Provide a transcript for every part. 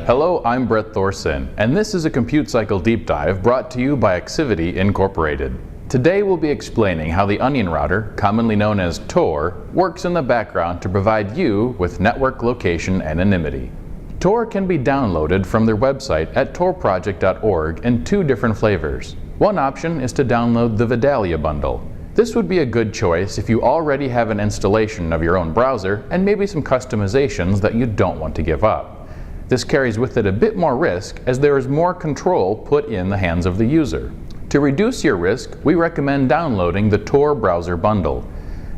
Hello, I'm Brett Thorson, and this is a Compute Cycle Deep Dive brought to you by Activity Incorporated. Today we'll be explaining how the Onion Router, commonly known as Tor, works in the background to provide you with network location anonymity. Tor can be downloaded from their website at torproject.org in two different flavors. One option is to download the Vidalia bundle. This would be a good choice if you already have an installation of your own browser and maybe some customizations that you don't want to give up. This carries with it a bit more risk as there is more control put in the hands of the user. To reduce your risk, we recommend downloading the Tor browser bundle.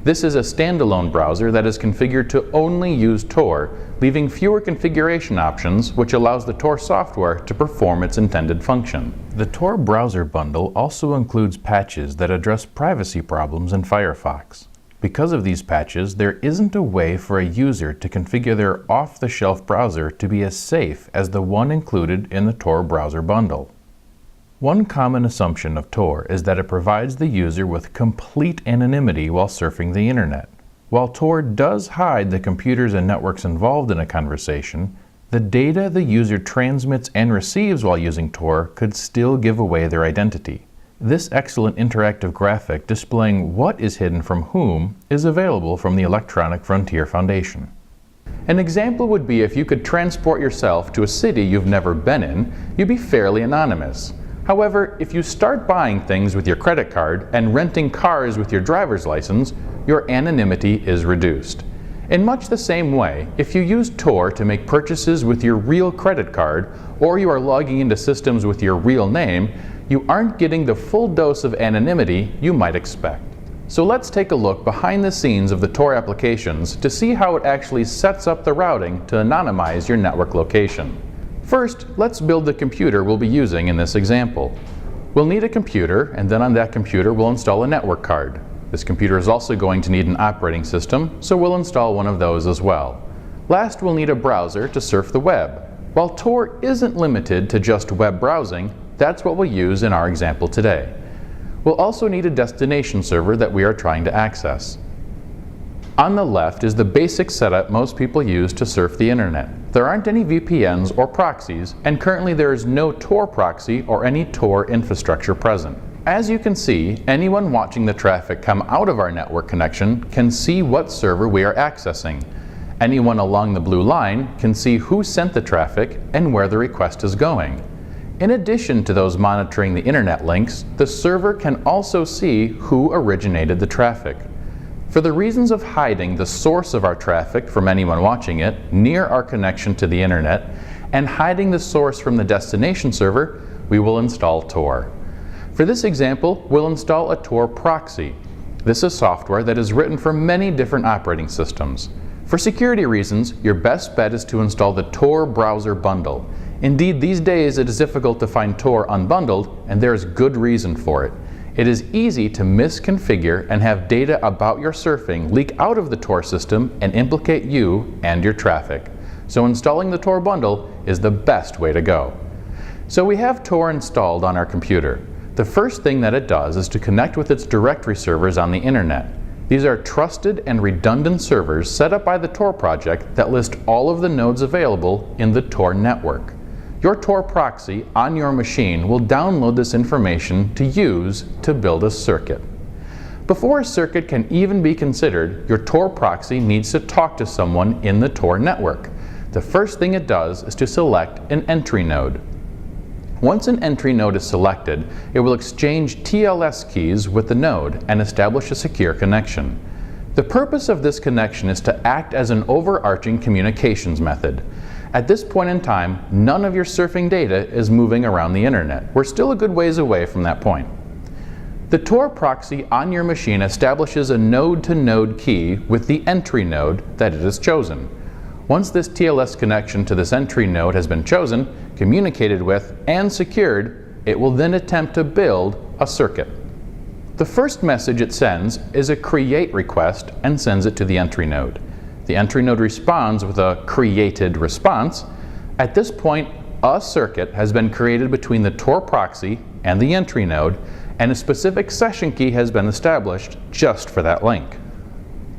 This is a standalone browser that is configured to only use Tor, leaving fewer configuration options, which allows the Tor software to perform its intended function. The Tor browser bundle also includes patches that address privacy problems in Firefox. Because of these patches, there isn't a way for a user to configure their off-the-shelf browser to be as safe as the one included in the Tor browser bundle. One common assumption of Tor is that it provides the user with complete anonymity while surfing the internet. While Tor does hide the computers and networks involved in a conversation, the data the user transmits and receives while using Tor could still give away their identity. This excellent interactive graphic displaying what is hidden from whom is available from the Electronic Frontier Foundation. An example would be if you could transport yourself to a city you've never been in, you'd be fairly anonymous. However, if you start buying things with your credit card and renting cars with your driver's license, your anonymity is reduced. In much the same way, if you use Tor to make purchases with your real credit card, or you are logging into systems with your real name, you aren't getting the full dose of anonymity you might expect. So let's take a look behind the scenes of the Tor applications to see how it actually sets up the routing to anonymize your network location. First, let's build the computer we'll be using in this example. We'll need a computer, and then on that computer we'll install a network card. This computer is also going to need an operating system, so we'll install one of those as well. Last, we'll need a browser to surf the web. While Tor isn't limited to just web browsing, that's what we'll use in our example today. We'll also need a destination server that we are trying to access. On the left is the basic setup most people use to surf the internet. There aren't any VPNs or proxies, and currently there is no Tor proxy or any Tor infrastructure present. As you can see, anyone watching the traffic come out of our network connection can see what server we are accessing. Anyone along the blue line can see who sent the traffic and where the request is going. In addition to those monitoring the internet links, the server can also see who originated the traffic. For the reasons of hiding the source of our traffic from anyone watching it near our connection to the internet and hiding the source from the destination server, we will install Tor. For this example, we'll install a Tor proxy. This is software that is written for many different operating systems. For security reasons, your best bet is to install the Tor browser bundle. Indeed, these days it is difficult to find Tor unbundled, and there is good reason for it. It is easy to misconfigure and have data about your surfing leak out of the Tor system and implicate you and your traffic. So installing the Tor bundle is the best way to go. So we have Tor installed on our computer. The first thing that it does is to connect with its directory servers on the internet. These are trusted and redundant servers set up by the Tor project that list all of the nodes available in the Tor network. Your Tor proxy on your machine will download this information to use to build a circuit. Before a circuit can even be considered, your Tor proxy needs to talk to someone in the Tor network. The first thing it does is to select an entry node. Once an entry node is selected, it will exchange TLS keys with the node and establish a secure connection. The purpose of this connection is to act as an overarching communications method. At this point in time, none of your surfing data is moving around the internet. We're still a good ways away from that point. The Tor proxy on your machine establishes a node-to-node key with the entry node that it has chosen. Once this TLS connection to this entry node has been chosen, communicated with, and secured, it will then attempt to build a circuit. The first message it sends is a create request and sends it to the entry node. The entry node responds with a created response. At this point, a circuit has been created between the Tor proxy and the entry node, and a specific session key has been established just for that link.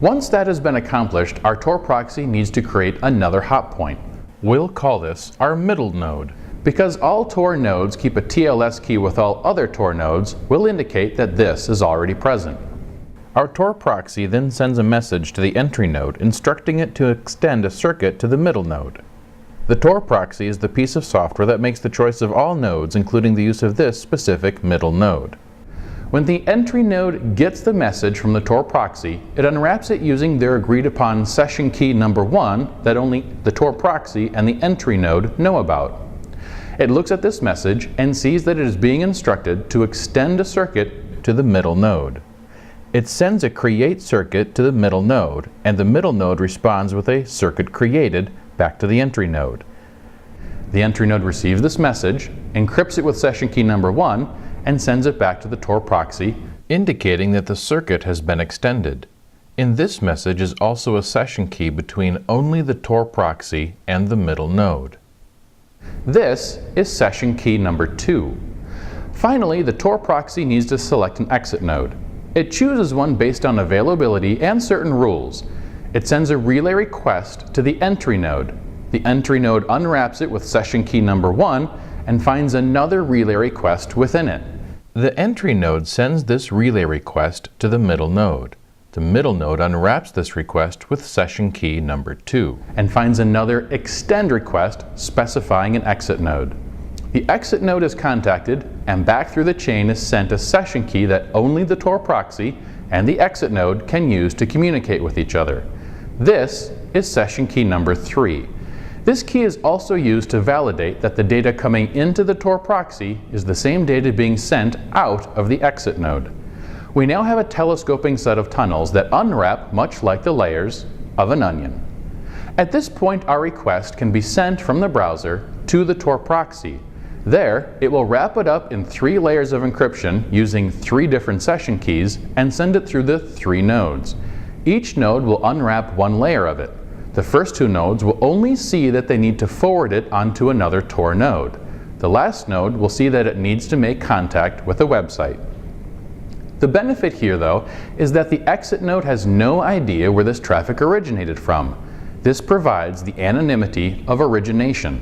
Once that has been accomplished, our Tor proxy needs to create another hot point. We'll call this our middle node. Because all Tor nodes keep a TLS key with all other Tor nodes, we'll indicate that this is already present. Our Tor proxy then sends a message to the entry node instructing it to extend a circuit to the middle node. The Tor proxy is the piece of software that makes the choice of all nodes, including the use of this specific middle node. When the entry node gets the message from the Tor proxy, it unwraps it using their agreed upon session key number 1 that only the Tor proxy and the entry node know about. It looks at this message and sees that it is being instructed to extend a circuit to the middle node. It sends a create circuit to the middle node, and the middle node responds with a circuit created back to the entry node. The entry node receives this message, encrypts it with session key number 1, and sends it back to the Tor proxy, indicating that the circuit has been extended. In this message is also a session key between only the Tor proxy and the middle node. This is session key number 2. Finally, the Tor proxy needs to select an exit node. It chooses one based on availability and certain rules. It sends a relay request to the entry node. The entry node unwraps it with session key number 1 and finds another relay request within it. The entry node sends this relay request to the middle node. The middle node unwraps this request with session key number 2 and finds another extend request specifying an exit node. The exit node is contacted, and back through the chain is sent a session key that only the Tor proxy and the exit node can use to communicate with each other. This is session key number 3. This key is also used to validate that the data coming into the Tor proxy is the same data being sent out of the exit node. We now have a telescoping set of tunnels that unwrap much like the layers of an onion. At this point, our request can be sent from the browser to the Tor proxy. There, it will wrap it up in 3 layers of encryption using 3 different session keys and send it through the 3 nodes. Each node will unwrap 1 layer of it. The first 2 nodes will only see that they need to forward it onto another Tor node. The last node will see that it needs to make contact with a website. The benefit here, though, is that the exit node has no idea where this traffic originated from. This provides the anonymity of origination.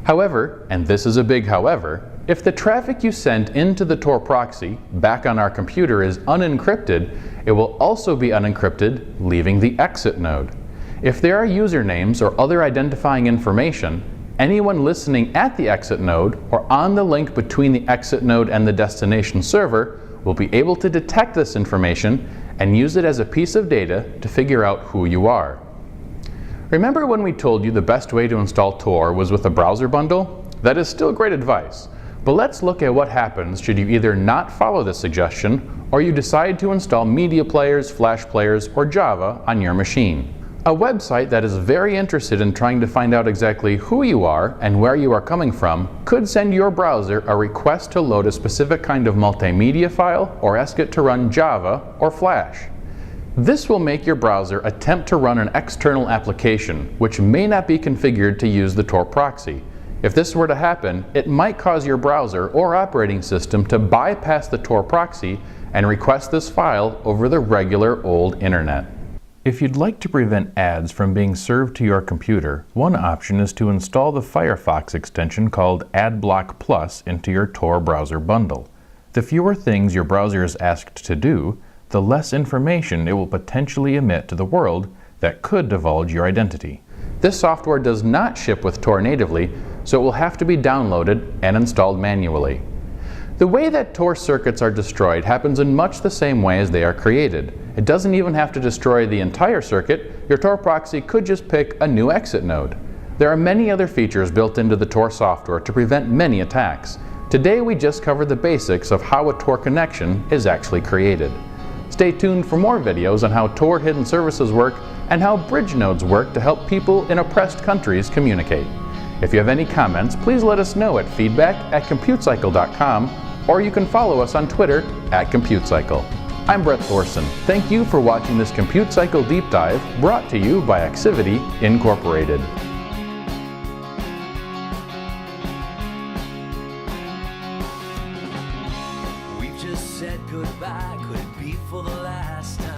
However, and this is a big however, if the traffic you sent into the Tor proxy back on our computer is unencrypted, it will also be unencrypted, leaving the exit node. If there are usernames or other identifying information, anyone listening at the exit node or on the link between the exit node and the destination server will be able to detect this information and use it as a piece of data to figure out who you are. Remember when we told you the best way to install Tor was with a browser bundle? That is still great advice, but let's look at what happens should you either not follow this suggestion or you decide to install media players, flash players, or Java on your machine. A website that is very interested in trying to find out exactly who you are and where you are coming from could send your browser a request to load a specific kind of multimedia file or ask it to run Java or Flash. This will make your browser attempt to run an external application which may not be configured to use the Tor proxy. If this were to happen, it might cause your browser or operating system to bypass the Tor proxy and request this file over the regular old internet. If you'd like to prevent ads from being served to your computer, one option is to install the Firefox extension called AdBlock Plus into your Tor browser bundle. The fewer things your browser is asked to do, the less information it will potentially emit to the world that could divulge your identity. This software does not ship with Tor natively, so it will have to be downloaded and installed manually. The way that Tor circuits are destroyed happens in much the same way as they are created. It doesn't even have to destroy the entire circuit. Your Tor proxy could just pick a new exit node. There are many other features built into the Tor software to prevent many attacks. Today we just covered the basics of how a Tor connection is actually created. Stay tuned for more videos on how Tor hidden services work and how bridge nodes work to help people in oppressed countries communicate. If you have any comments, please let us know at feedback@computecycle.com, or you can follow us on Twitter @ComputeCycle. I'm Brett Thorson. Thank you for watching this Compute Cycle Deep Dive brought to you by Activity Incorporated. We've just said goodbye, could it be for the last time?